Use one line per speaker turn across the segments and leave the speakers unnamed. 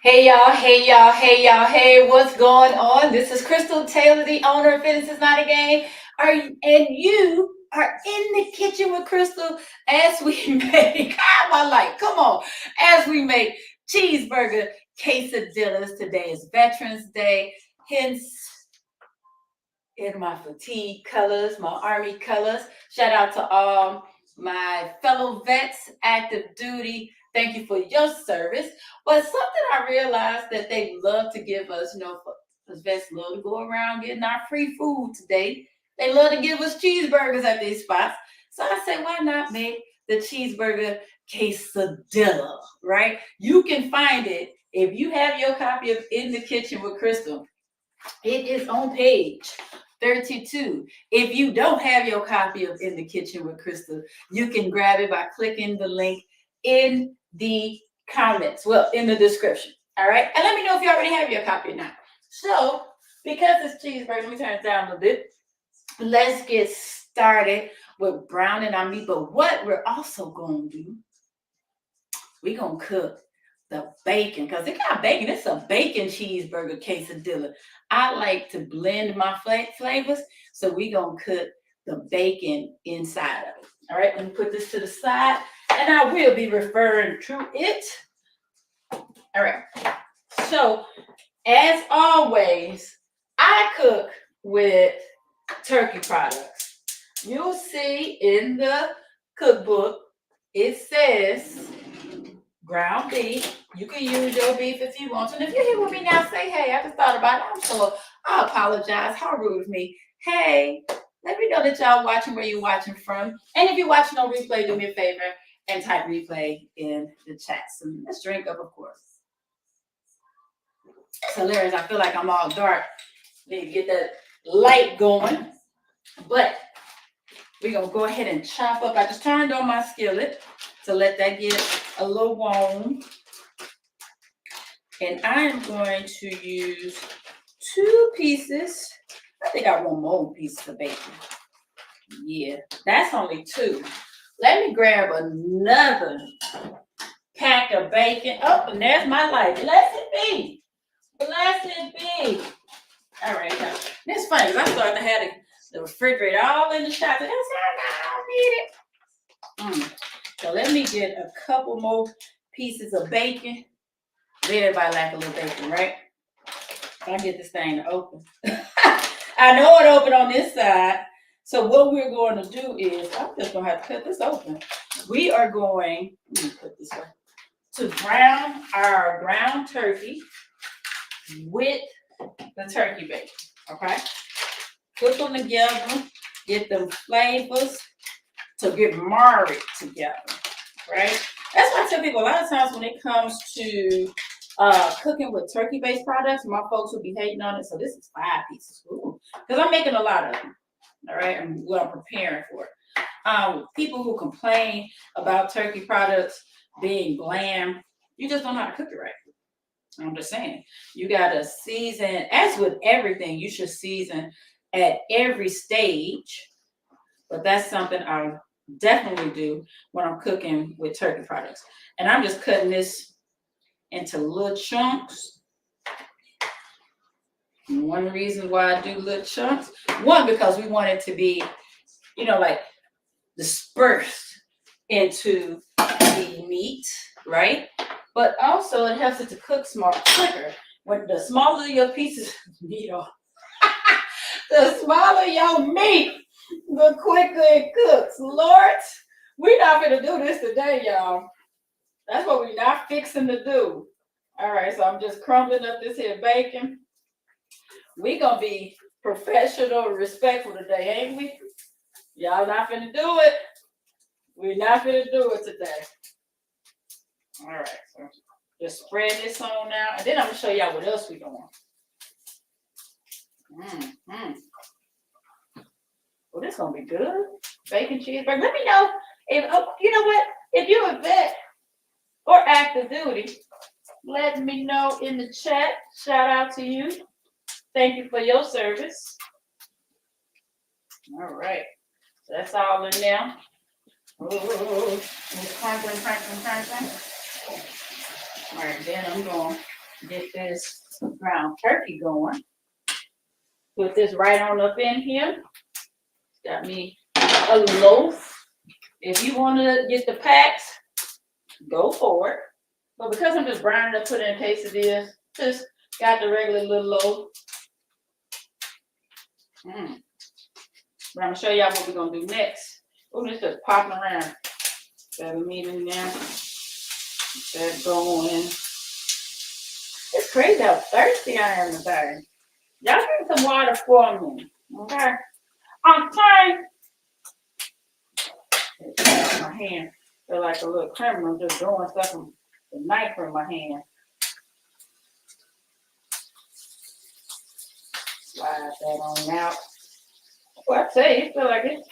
Hey y'all, hey, what's going on? This is Krystal Taylor, the owner of Fitness is Not a Game. And you are in the kitchen with Krystal as we make, my life, come on, as we make cheeseburger quesadillas. Today is Veterans Day, hence in my fatigue colors, my army colors. Shout out to all my fellow vets, active duty. Thank you for your service. But something I realized that they love to give us, because vets love to go around getting our free food today. They love to give us cheeseburgers at these spots. So I said, why not make the cheeseburger quesadilla, right? You can find it if you have your copy of In the Kitchen with Krystal. It is on page 32. If you don't have your copy of In the Kitchen with Krystal, you can grab it by clicking the link in the comments, well, in the description. All right. And let me know if you already have your copy or not. So, because it's cheeseburger, let me turn it down a little bit. Let's get started with browning our meat. But what we're also going to do, we're going to cook the bacon, because it got bacon. It's a bacon cheeseburger quesadilla. I like to blend my flavors, so we're going to cook the bacon inside of it. All right, let me put this to the side, and I will be referring to it. All right, so as always, I cook with turkey products. You'll see in the cookbook, it says ground beef. You can use your beef if you want to. And if you're here with me now, say, hey, I just thought about it. I'm sure I apologize. How rude of me. Hey, let me know that y'all watching where you're watching from. And if you're watching on replay, do me a favor and type replay in the chat. So let's drink up, of course. It's hilarious. I feel like I'm all dark. Need to get that light going. But we're going to go ahead and chop up. I just turned on my skillet to let that get a little warm. And I am going to use 2 pieces. I think I want more pieces of bacon. Yeah, that's only 2. Let me grab another pack of bacon. Oh, and there's my light. Blessed be. Blessed be. All right, now. It's funny because I'm starting to have the refrigerator all in the shop. And I don't need it. So let me get a couple more pieces of bacon. Everybody like a little bacon, right? I get this thing to open. I know it open on this side. So what we're going to do is, I'm just going to have to cut this open. We are going, let me put this way, to brown our ground turkey with the turkey bacon, okay? Cook them together, get them flavors to get married together, right? That's why I tell people a lot of times when it comes to cooking with turkey-based products, my folks will be hating on it. So this is 5 pieces, because I'm making a lot of them. All right, I'm preparing for it. People who complain about turkey products being bland, you just don't know how to cook it right. I'm just saying, you gotta season. As with everything, you should season at every stage. But that's something I definitely do when I'm cooking with turkey products. And I'm just cutting this into little chunks. One reason why I do little chunks, one, because we want it to be, like dispersed into the meat, right? But also it helps it to cook quicker. When the smaller your pieces of meat are, the smaller your meat, the quicker it cooks. Lord, we're not gonna do this today, y'all. That's what we're not fixing to do. All right, so I'm just crumbling up this here bacon. We're gonna be professional and respectful today, ain't we? Y'all not finna do it. We're not finna do it today. All right, so just spread this on now, and then I'm gonna show y'all what else we're doing. Well, this is gonna be good. Bacon cheeseburger. Let me know if you know what, if you're a vet or active duty, let me know in the chat. Shout out to you. Thank you for your service. All right, so that's all in there. Crankling. All right, then I'm going to Get this ground turkey going. Put this right on up in here. Got me a loaf. If you want to get the packs, go for it. But because I'm just browning up, put it in quesadillas, just got the regular little loaf. But I'm going to show y'all what we're going to do next. Oh, this just popping around. Got meat in there. That's going. It's crazy how thirsty I am today. Y'all drink some water for me, okay? I'm trying. My hand feel like a little criminal just doing stuff with the knife in my hand. Slide that on out. Well, I tell you, it feel like it's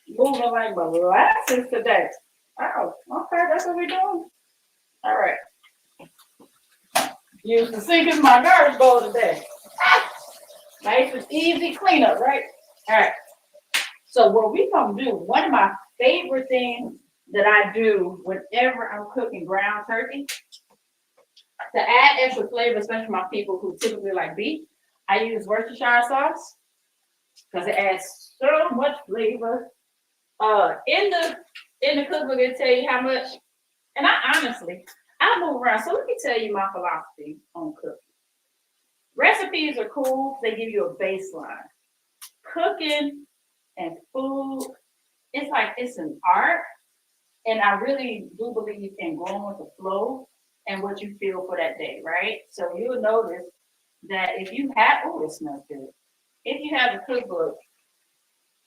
moving like molasses today. Oh, okay, that's what we're doing. All right. Use the sink as my garbage bowl today. Nice and easy cleanup, right? All right. So what we gonna do, one of my favorite things that I do whenever I'm cooking ground turkey, to add extra flavor, especially my people who typically like beef, I use Worcestershire sauce because it adds so much flavor. In the cookbook, it tell you how much, and I move around. So let me tell you my philosophy on cooking. Recipes are cool, they give you a baseline. Cooking and food, it's like it's an art. And I really do believe in going with the flow and what you feel for that day, right? So you'll notice that if you have, oh, it smells good. If you have a cookbook,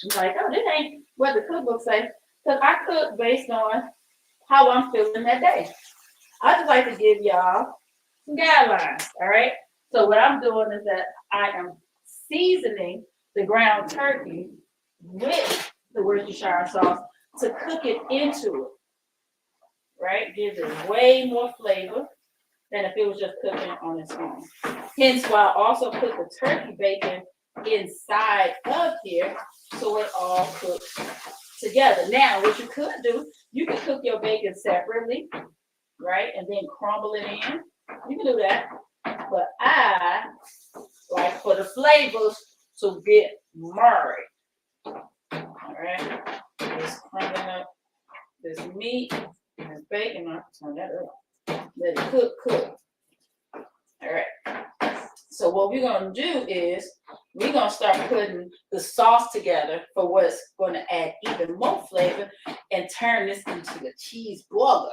you're like, oh, this ain't what the cookbook says. Because I cook based on how I'm feeling that day. I just like to give y'all some guidelines, all right? So what I'm doing is that I am seasoning the ground turkey with the Worcestershire sauce to cook it into it, right? Gives it way more flavor than if it was just cooking on its own. Hence why I also put the turkey bacon inside of here so it all cooks together. Now, what you could do, you can cook your bacon separately, right? And then crumble it in. You can do that. But I like for the flavors to get married. All right. Just crumbling up this meat and this bacon. I'll turn that up. Let it cook. All right. So what we're going to do is we're going to start putting the sauce together for what's going to add even more flavor and turn this into a cheeseburger.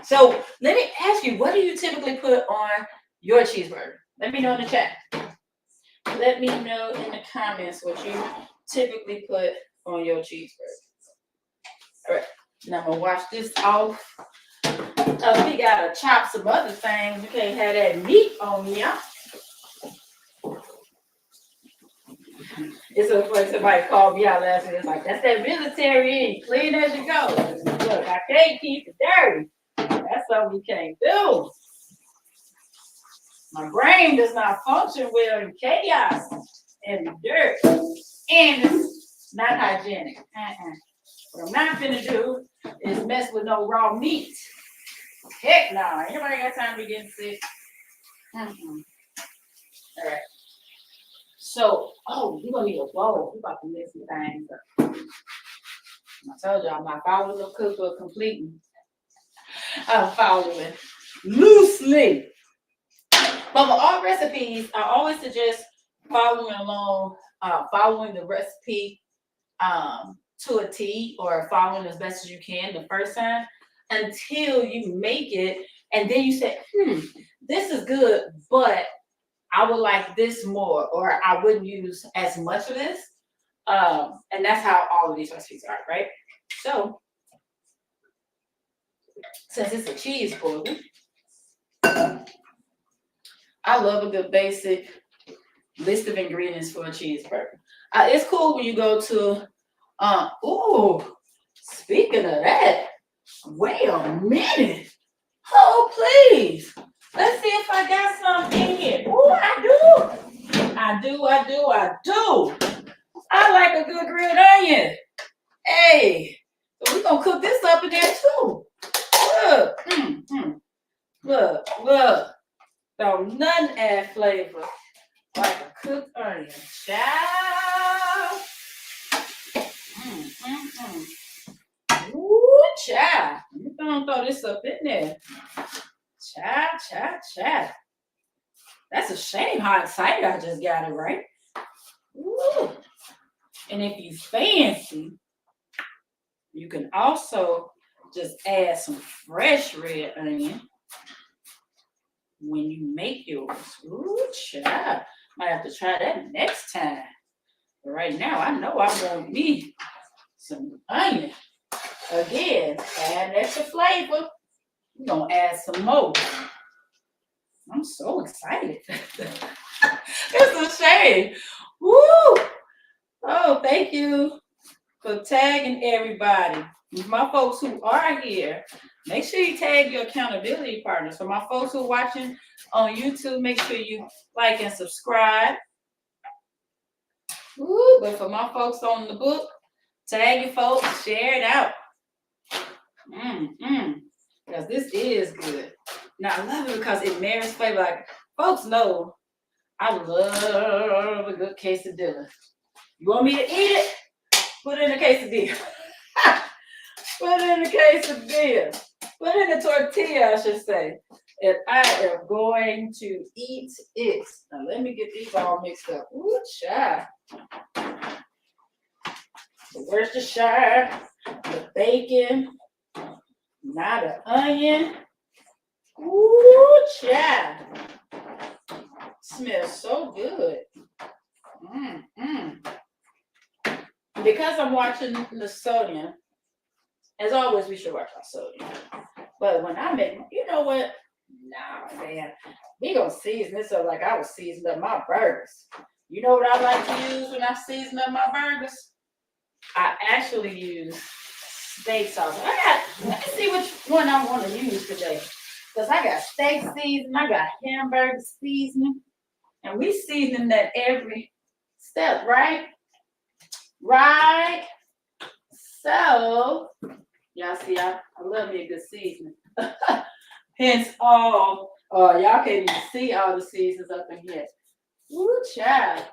So let me ask you, what do you typically put on your cheeseburger? Let me know in the chat. Let me know in the comments what you typically put on your cheeseburger. All right, now I'm gonna wash this off. We gotta chop some other things. You can't have that meat on ya. It's so funny, somebody called me out last week. It's like, that's that military, clean as you go. Look, I can't keep it dirty. That's something we can't do. My brain does not function well in chaos and dirt. And it's not hygienic. What I'm not gonna do is mess with no raw meat. Heck no. Anybody got time to be getting sick? All right. So, you're gonna need a bowl. We're about to mix some things up. I told y'all, I'm not following the cookbook completely. I'm following loosely. But for all recipes, I always suggest following along, following the recipe to a T, or following as best as you can the first time until you make it, and then you say, this is good, but I would like this more, or I wouldn't use as much of this. And that's how all of these recipes are, right? So, since it's a cheeseburger, I love a good basic list of ingredients for a cheeseburger. It's cool when you go to, speaking of that, wait a minute. Oh, please. Let's see if I got something in here. Oh, I do. I like a good grilled onion. Hey, so we're going to cook this up in there too. Look. Look. Don't nothing add flavor like a cooked onion. Child. Ooh, child. I'm gonna throw this up in there. Child. That's a shame how excited I just got it, right? Ooh. And if you fancy, you can also just add some fresh red onion when you make yours. Ooh, child. Might have to try that next time. But right now, I know I want me some onion. Again, add extra flavor. We're going to add some more. I'm so excited. It's a shame. Woo! Oh, thank you for tagging everybody. My folks who are here, make sure you tag your accountability partners. For my folks who are watching on YouTube, make sure you like and subscribe. Woo, but for my folks on the book, tag your folks, share it out. Because this is good. Now I love it because it marries flavor. Like folks know I love a good quesadilla. You want me to eat it? Put it in a quesadilla. Put it in a quesadilla. Put it in a tortilla, I should say. And I am going to eat it. Now let me get these all mixed up. Ooh, child. Where's the Worcestershire, the bacon, now the onion. Ooh, child. Smells so good. Because I'm watching the sodium, as always, we should watch our sodium. But when I make, you know what? Nah, man. We gonna season this up like I was seasoning up my burgers. You know what I like to use when I season up my burgers? I actually use steak sauce. Let me see which one I want to use today. Because I got steak seasoning, I got hamburger seasoning, and we season that every step, right? Right. So, y'all see, I love me a good seasoning. Hence all, y'all can't even see all the seasons up in here. Ooh, child.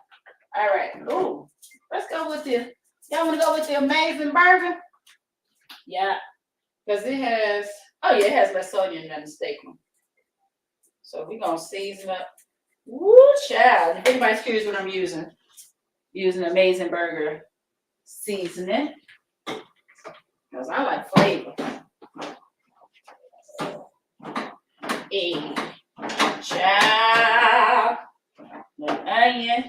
All right. Ooh, let's go with the, y'all want to go with the amazing burger? Yeah. Because it has, it has less sodium than the steak one. So we're going to season up. Ooh, child. If anybody's curious what I'm using amazing burger seasoning. Because I like flavor. Child. The onion.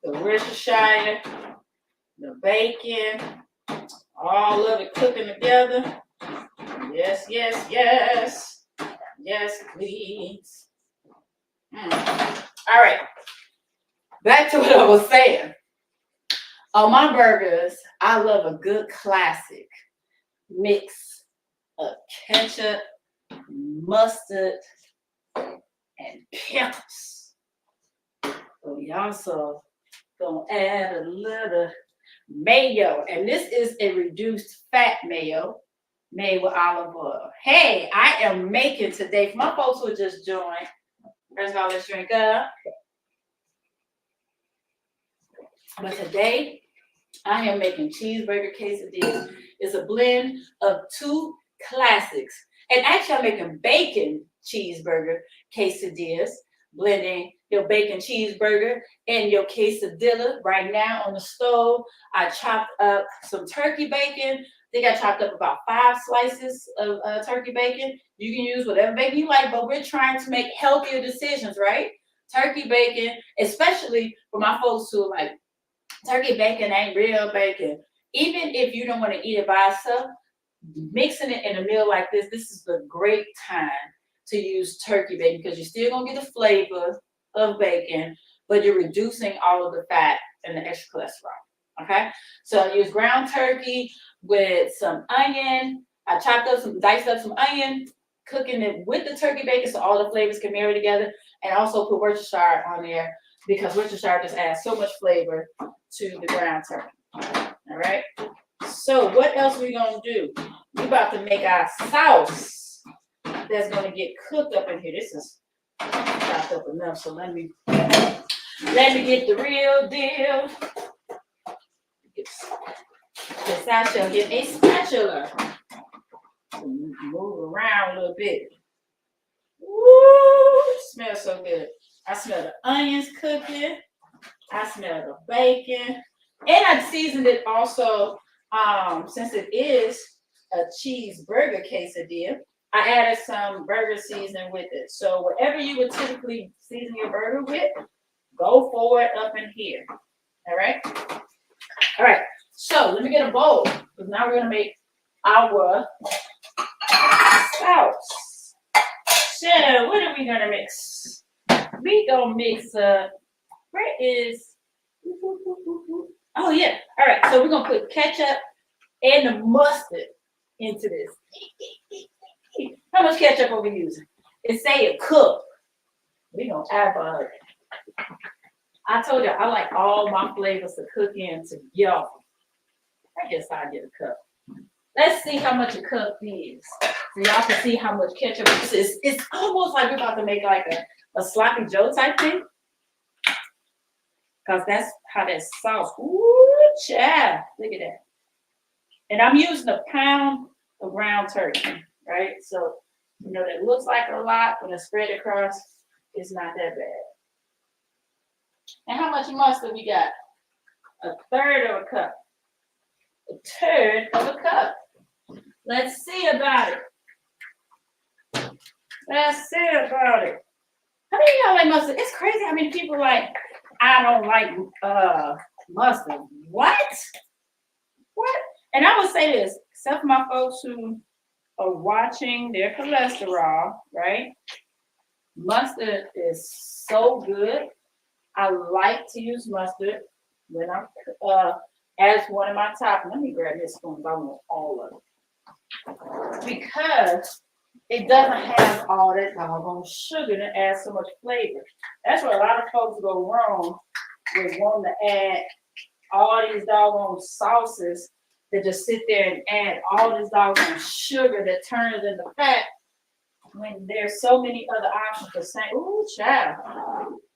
The Worcestershire. The bacon. All of it cooking together. Yes. Yes, please. All right. Back to what I was saying. On my burgers, I love a good classic mix of ketchup, mustard, and pickles. So we also gonna add a little mayo, and this is a reduced fat mayo made with olive oil. Hey, I am making today for my folks who just joined. First of all, let's drink up. But today, I am making cheeseburger quesadillas. It's a blend of two classics. And actually, I'm making bacon cheeseburger quesadillas, blending your bacon cheeseburger and your quesadilla. Right now on the stove, I chopped up some turkey bacon. I think I chopped up about 5 slices of turkey bacon. You can use whatever bacon you like, but we're trying to make healthier decisions, right? Turkey bacon, especially for my folks who like, turkey bacon ain't real bacon. Even if you don't want to eat it by itself, mixing it in a meal like this is the great time to use turkey bacon because you're still going to get the flavor of bacon, but you're reducing all of the fat and the extra cholesterol. Okay? So I use ground turkey with some onion. I diced up some onion, cooking it with the turkey bacon so all the flavors can marry together, and also put Worcestershire on there because Worcestershire just adds so much flavor to the ground turkey. All right. So what else are we gonna do? We're about to make our sauce that's gonna get cooked up in here. This is chopped up enough, so let me get the real deal. Yes, I shall get a spatula. Move around a little bit. Woo! Smells so good. I smell the onions cooking. I smell the bacon. And I seasoned it also, since it is a cheeseburger quesadilla, I added some burger seasoning with it. So whatever you would typically season your burger with, go for it up in here. All right? All right. So let me get a bowl, because now we're going to make our sauce. So what are we going to mix? We going to mix, where is, oh yeah. All right. So we're going to put ketchup and the mustard into this. How much ketchup are we using? It say a cup. We're going to add I told you I like all my flavors to cook in together. I guess I'll get a cup. Let's see how much a cup is. So y'all can see how much ketchup this is. It's almost like we're about to make like a sloppy Joe type thing. Because that's how that sauce. Ooh, child. Look at that. And I'm using a pound of ground turkey, right? So, you know, that looks like a lot when it's spread across. It's not that bad. And how much mustard we got? A third of a cup. A third of a cup. Let's see about it. Let's see about it. How many of y'all like mustard? It's crazy how many people like, I don't like mustard. What? What? And I would say this, except for my folks who are watching their cholesterol, right? Mustard is so good. I like to use mustard when I'm as one of my top. Let me grab this spoon. I want all of it because it doesn't have all that doggone sugar to add so much flavor. That's where a lot of folks go wrong with wanting to add all these doggone sauces that just sit there and add all this doggone sugar that turns into fat when there's so many other options for saying, ooh, child.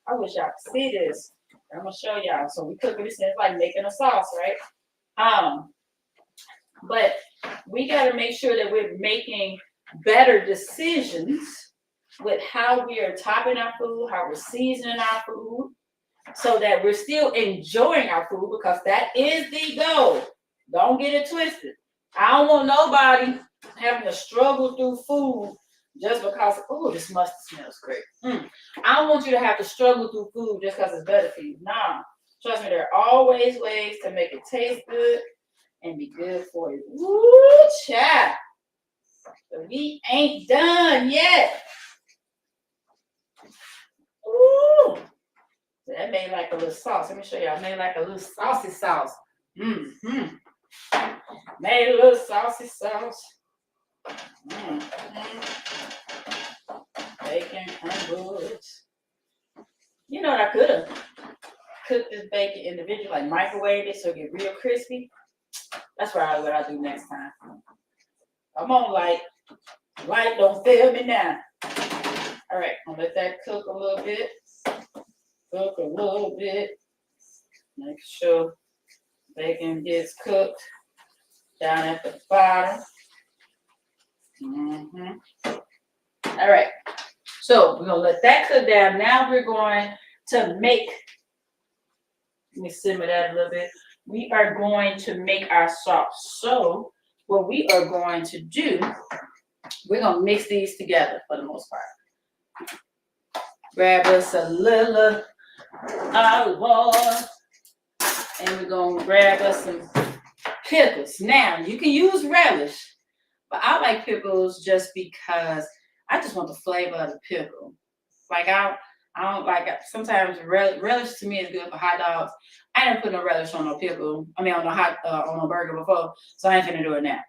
I wish y'all could see this. I'm gonna show y'all. So we cooking this, it's like making a sauce, right? But we gotta make sure that we're making better decisions with how we are topping our food, how we're seasoning our food, so that we're still enjoying our food, because that is the goal. Don't get it twisted. I don't want nobody having to struggle through food just because, oh, this mustard smells great. I don't want you to have to struggle through food just because it's better for you. Nah, trust me, there are always ways to make it taste good and be good for you. Woo, child. But we ain't done yet. Ooh. So that made like a little sauce. Let me show you. I made like a little saucy sauce. Mm-hmm. Made a little saucy sauce. Mm-hmm. Bacon crumbles. You know what I could have cooked this bacon individually, like microwave it so it get real crispy. That's what I do next time. Come on, light don't fail me now. All right, I'm gonna let that cook a little bit. Cook a little bit. Make sure bacon gets cooked down at the bottom. All right. So we're gonna let that cook down. Now we're going to make, let me simmer that a little bit. We are going to make our sauce. So what we are going to do, we're gonna mix these together for the most part. Grab us a little olive oil, and we're gonna grab us some pickles. Now you can use relish, but I like pickles just because I just want the flavor of the pickle. Like I don't like it. Sometimes relish to me is good for hot dogs. I didn't put no relish on no pickle. I mean on a burger before, so I ain't gonna do it now.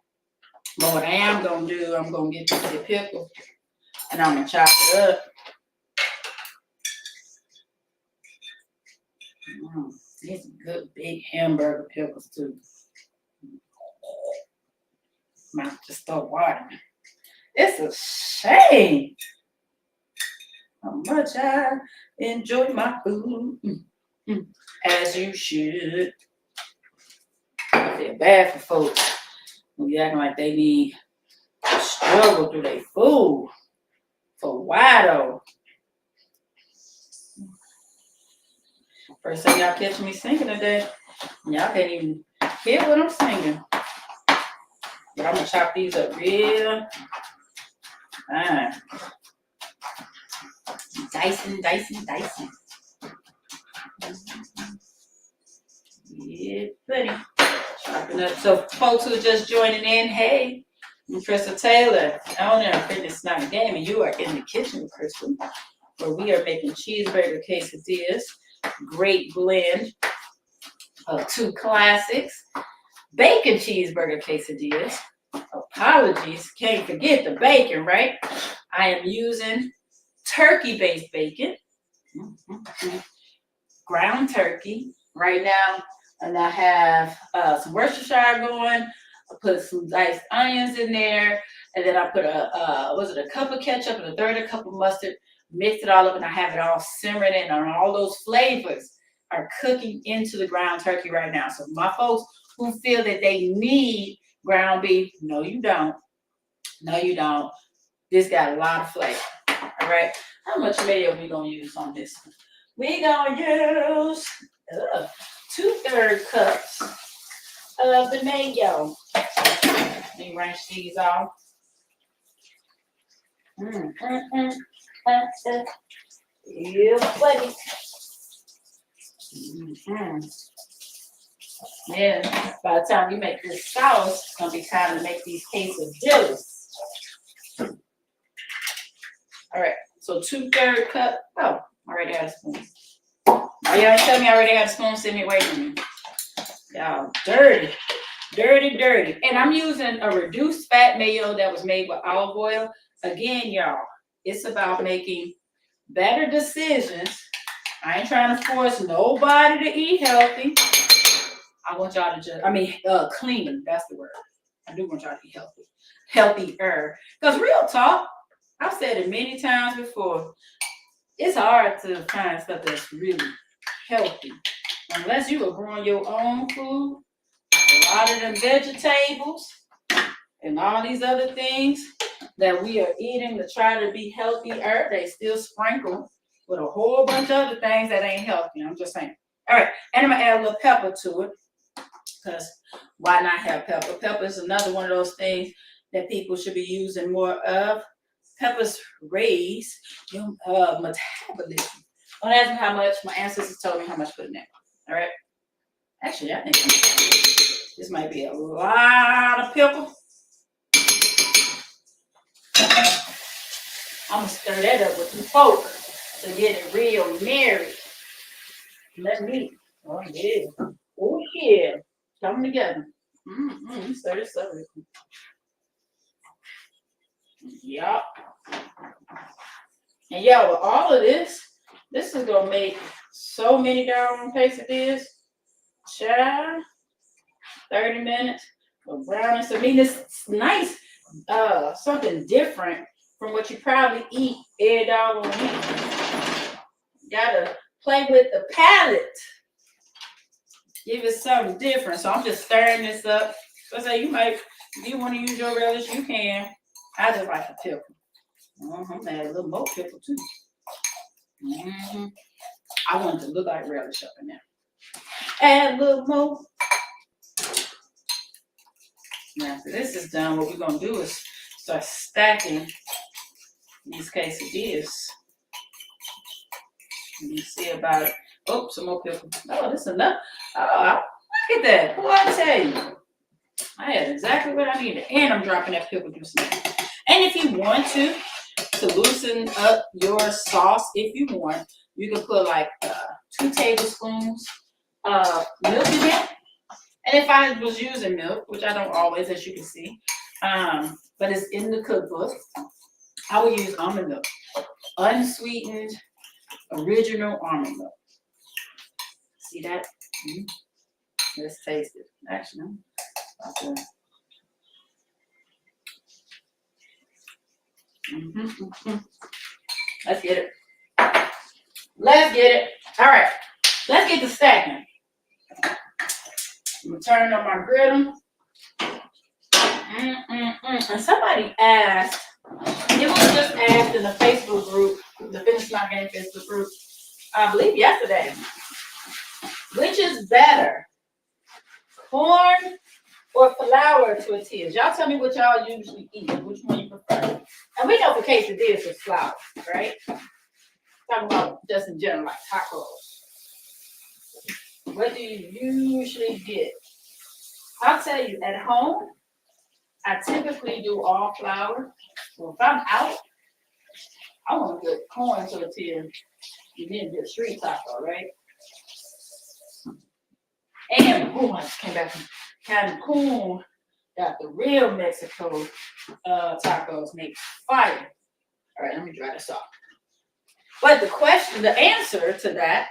But what I am gonna do, I'm gonna get the pickle and I'm gonna chop it up. These are good big hamburger pickles too. Mouth just start watering. It's a shame. how much I enjoy my food. As you should. I feel bad for folks who be acting like they need to struggle through their food. For why though? First time y'all catch me singing today, y'all can't even hear what I'm singing. But I'm gonna chop these up real fine. Dicing. Yeah, buddy. Chopping up. So folks who are just joining in, hey, I'm Krystal Taylor, owner of Fitness Not a Game, and you are in the kitchen with Krystal, where we are making cheeseburger quesadillas. Great blend of two classics. Bacon cheeseburger quesadillas. Apologies, can't forget the bacon, right? I am using turkey-based bacon. Ground turkey right now. And I have some Worcestershire going. I put some diced onions in there. And then I put a cup of ketchup and a third of a cup of mustard. Mix it all up and I have it all simmering in. And all those flavors are cooking into the ground turkey right now. So my folks who feel that they need ground beef, no you don't. No you don't. This got a lot of flavor. All right. How much mayo are we going to use on this one? We going to use 2/3 cups of the mayo. Let me rinse these off. Yeah, buddy. Yeah, by the time you make this sauce, it's going to be time to make these quesadillas. All right, so 2/3 cup. Oh, I already had a spoon. Oh, y'all tell me I already had a spoon sitting here waiting for me. Y'all dirty. And I'm using a reduced fat mayo that was made with olive oil. Again, y'all, it's about making better decisions. I ain't trying to force nobody to eat healthy. I want y'all to just, clean. That's the word. I do want y'all to eat healthy. Healthier. Because real talk, I've said it many times before, it's hard to find stuff that's really healthy. Unless you are growing your own food, a lot of them vegetables and all these other things that we are eating to try to be healthier, they still sprinkle with a whole bunch of other things that ain't healthy. I'm just saying. All right, and I'm going to add a little pepper to it. Because why not have pepper? Pepper is another one of those things that people should be using more of. Peppers raise your metabolism. Don't ask me how much. My ancestors told me how much to put in there. All right. Actually, I think this might be a lot of pepper. I'm going to stir that up with the fork to get it real merry. Oh, yeah. Oh, yeah. Come together. Stir this up. Yup. And y'all, with all of this is going to make so many doggone quesadillas. Child, 30 minutes of brownies. I mean, it's nice, something different from what you probably eat every doggone week. Gotta play with the palate. Give it something different. So I'm just stirring this up. So I say if you want to use your relish, you can. I just like the pickle. I'm gonna add a little more pickle too. I want it to look like relish up in there. Add a little more. Now, after this is done, what we're gonna do is start stacking these quesadillas. Let me see about it. Oh, some more pickle. Oh, this is enough. Oh, look at that. Boy, I tell you. I had exactly what I needed. And I'm dropping that pickle juice in there. And if you want to loosen up your sauce, if you want, you can put like 2 tablespoons of milk in it. And if I was using milk, which I don't always, as you can see, but it's in the cookbook, I would use almond milk. Unsweetened, original almond milk. See that? Let's taste it. Actually, okay. Let's get it. Let's get it. All right. Let's get to stacking. I'm gonna turn on my griddle. And somebody asked, it was just asked in the Facebook group, the Fitness Not Game Facebook group, I believe yesterday, which is better, corn or flour tortillas? Y'all tell me what y'all usually eat, which one you prefer. And we know for quesadillas it's flour, right? Talking about just in general, like tacos. What do you usually get? I'll tell you, at home, I typically do all flour. So if I'm out, I want to get corn tortilla. You need to get a street taco, right? And I just came back from Cancun. Got the real Mexico tacos make fire. All right, let me dry this off. But the answer to that,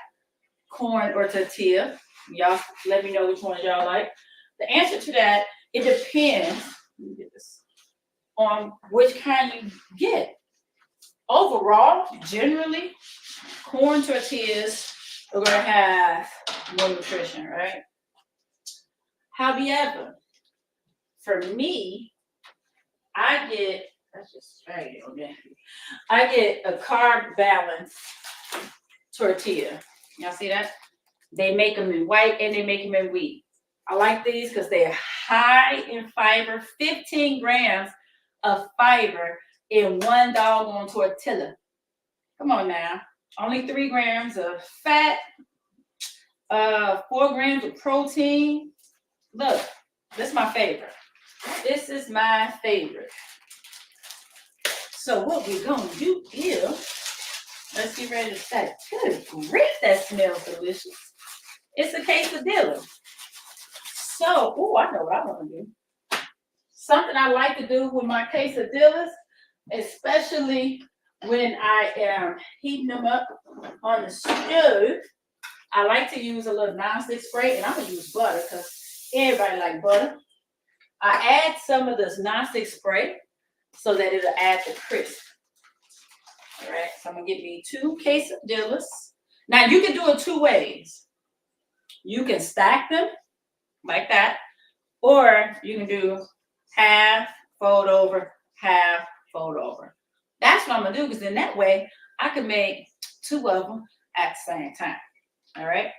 corn or tortilla, y'all let me know which one y'all like. The answer to that, it depends. Let me get this. On which kind you get. Overall, generally, corn tortillas are going to have more nutrition, right? However, for me, I get a carb balanced tortilla. Y'all see that? They make them in white and they make them in wheat. I like these because they're high in fiber, 15 grams of fiber in one doggone tortilla. Come on now. Only 3 grams of fat, 4 grams of protein. Look, this is my favorite. This is my favorite. So what we're going to do is, let's get ready to stack. Good grief, that smells delicious. It's a quesadilla. So, I know what I want to do. Something I like to do with my quesadillas, especially when I am heating them up on the stove, I like to use a little nonstick spray, and I'm going to use butter because everybody likes butter. I add some of this nonstick spray so that it'll add the crisp. All right, so I'm going to give me 2 quesadillas. Now, you can do it 2 ways. You can stack them like that, or you can do half, fold over, half, fold over. That's what I'm going to do, because in that way, I can make 2 of them at the same time. All right?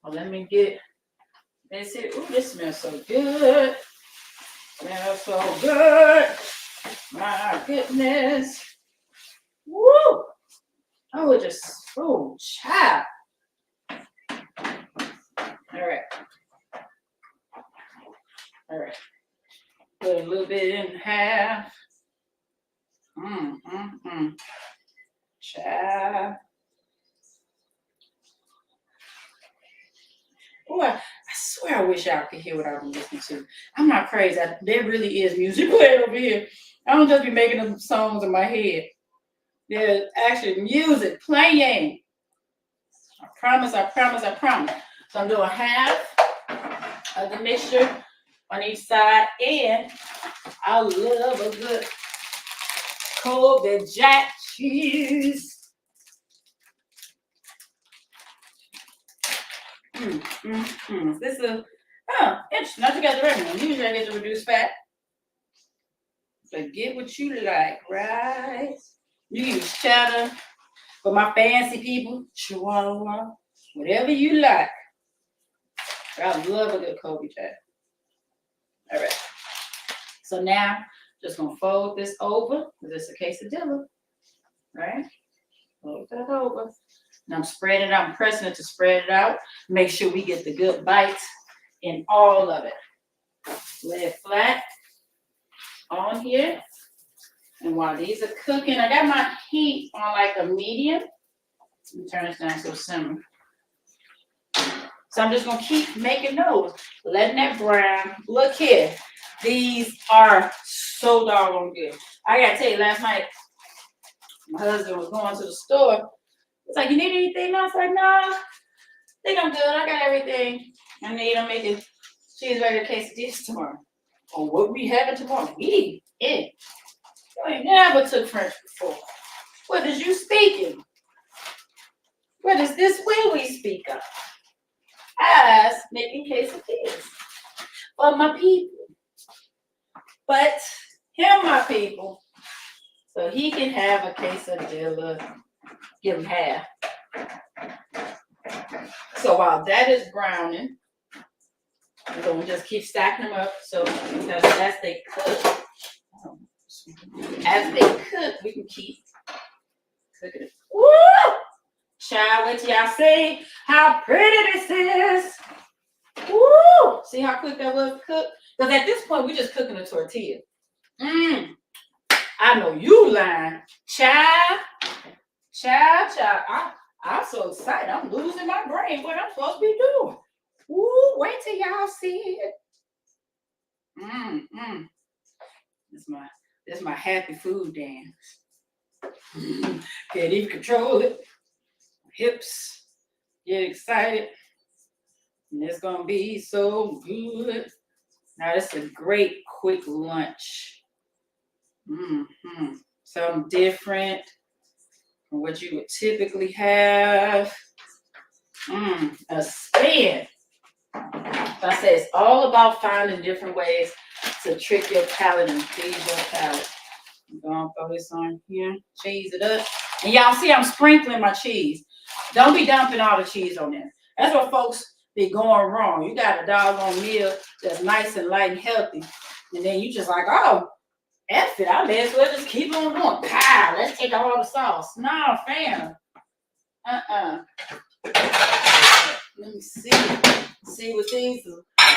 Well, let me get this here. Ooh, this smells so good. Smells so good. My goodness. Woo! Oh, child. All right. All right. Put a little bit in half. Child. Boy, I swear I wish y'all could hear what I'm listening to. I'm not crazy. There really is music playing over here. I don't just be making them songs in my head. There's actually music playing. I promise. So I'm doing half of the mixture on each side, and I love a good cold jack cheese. This is interesting. I just got the regular one. Usually I get the reduced fat. So get what you like, right? You use cheddar. For my fancy people, chihuahua, whatever you like. I love a good Kobe jack. All right. So now, just gonna fold this over, because it's a quesadilla, right? Fold that over. Now I'm spreading it out. I'm pressing it to spread it out. Make sure we get the good bites in all of it. Lay it flat on here. And while these are cooking, I got my heat on like a medium. Let me turn this down to a simmer. So I'm just gonna keep making those, letting that brown. Look here, these are so doggone good. I gotta tell you, last night my husband was going to the store. He's like, "You need anything else?" I'm like, "No, I think I'm good. I got everything I need. I'm making cheeseburger quesadillas tomorrow." Oh, what we having tomorrow? We eat. You ain't never took French before. What is you speaking? What is this way we speak of? As making quesadillas for my people. But him, my people, so he can have a quesadilla, give him half. So while that is browning, we're going to just keep stacking them up. So because as they cook, we can keep cooking it. Woo! Child, wait till y'all see how pretty this is. Woo! See how quick that was cooked? Because at this point, we're just cooking a tortilla. I know you lying. Child. I'm so excited. I'm losing my brain. What I'm supposed to be doing. Woo! Wait till y'all see it. This my happy food dance. Can't even control it. Hips get excited. And it's gonna be so good. Now this is a great quick lunch. Something different from what you would typically have. A spin. So I say it's all about finding different ways to trick your palate and feed your palate. I'm gonna throw this on here, cheese it up. And y'all see I'm sprinkling my cheese. Don't be dumping all the cheese on there. That's what folks be going wrong. You got a doggone meal that's nice and light and healthy. And then you just like, oh, F it, I may as well just keep on going. Pow, let's take all the sauce. No, fam. Let me see. See what these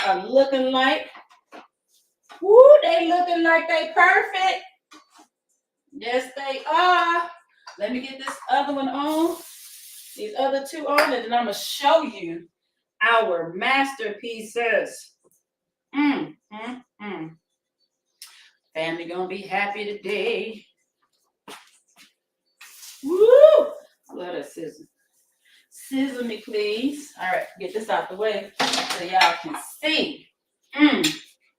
are looking like. Woo, they looking like they perfect. Yes, they are. Let me get this other one on. These other two on, and then I'm going to show you our masterpieces. Family gonna be happy today. Woo! Love that sizzle. Sizzle me, please. All right, get this out the way so y'all can see.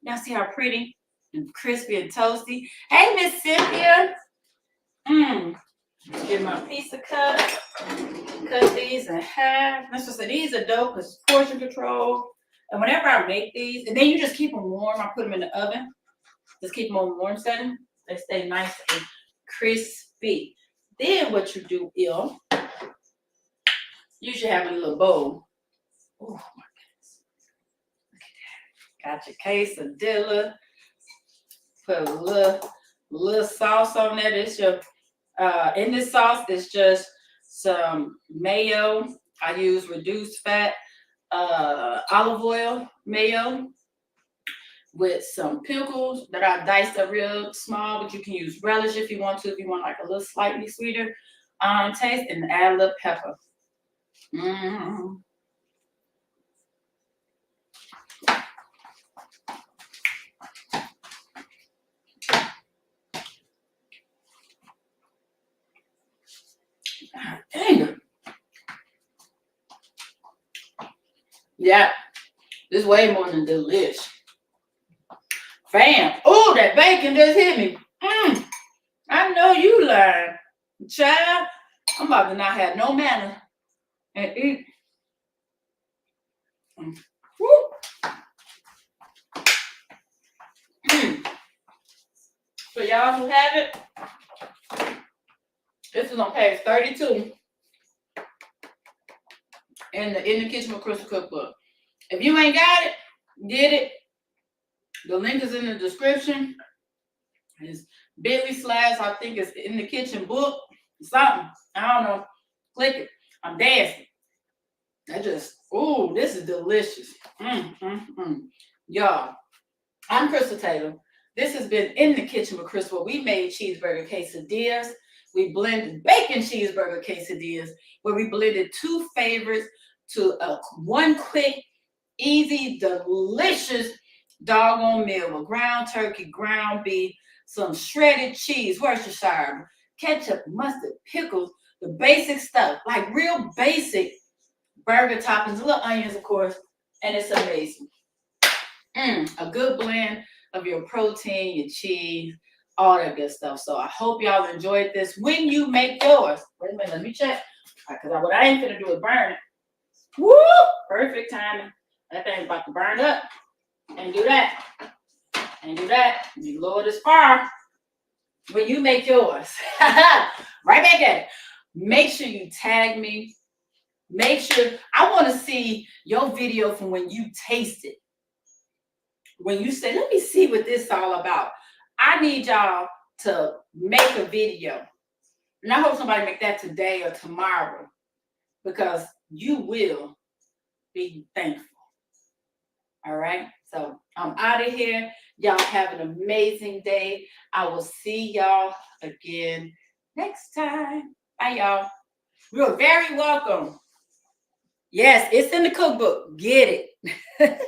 Y'all see how pretty and crispy and toasty? Hey, Miss Cynthia. Get my pizza cut. Cut these in half. Let's just say these are dope because it's portion control. And whenever I make these, and then you just keep them warm. I put them in the oven. Just keep them on warm setting. They stay nice and crispy. Then what you do is you should have a little bowl. Oh my goodness. Look at that. Got your quesadilla. Put a little sauce on there. This your in this sauce is just some mayo. I use reduced fat olive oil mayo with some pickles that I diced up real small, but you can use relish if you want to, if you want like a little slightly sweeter taste, and add a little pepper. Dang it. Yeah, this is way more than delish. Fam, oh, that bacon just hit me. I know you lying. Child, I'm about to not have no manners and eat. Woo. So y'all who have it, this is on page 32 in the Kitchen with Krystal cookbook. If you ain't got it, get it. The link is in the description. It's bit.ly/ I think it's in the kitchen book. Something. I don't know. Click it. I'm dancing. I just, ooh, this is delicious. Y'all, I'm Krystal Taylor. This has been In the Kitchen with Krystal. We made cheeseburger quesadillas. We blended bacon cheeseburger quesadillas, where we blended two favorites to one quick, easy, delicious doggone meal with ground turkey, ground beef, some shredded cheese, Worcestershire, ketchup, mustard, pickles, the basic stuff, like real basic burger toppings, little onions, of course, and it's amazing. A good blend of your protein, your cheese, all that good stuff. So I hope y'all enjoyed this. When you make yours, wait a minute, let me check. Because what I ain't gonna do is burn it. Woo! Perfect timing. That thing's about to burn up. And do that. And do that. You lower this fire when you make yours. Right back at it. Make sure you tag me. Make sure, I want to see your video from when you taste it. When you say, let me see what this is all about. I need y'all to make a video. And I hope somebody make that today or tomorrow, because you will be thankful. All right. So I'm out of here. Y'all have an amazing day. I will see y'all again next time. Bye, y'all. You're very welcome. Yes, it's in the cookbook. Get it.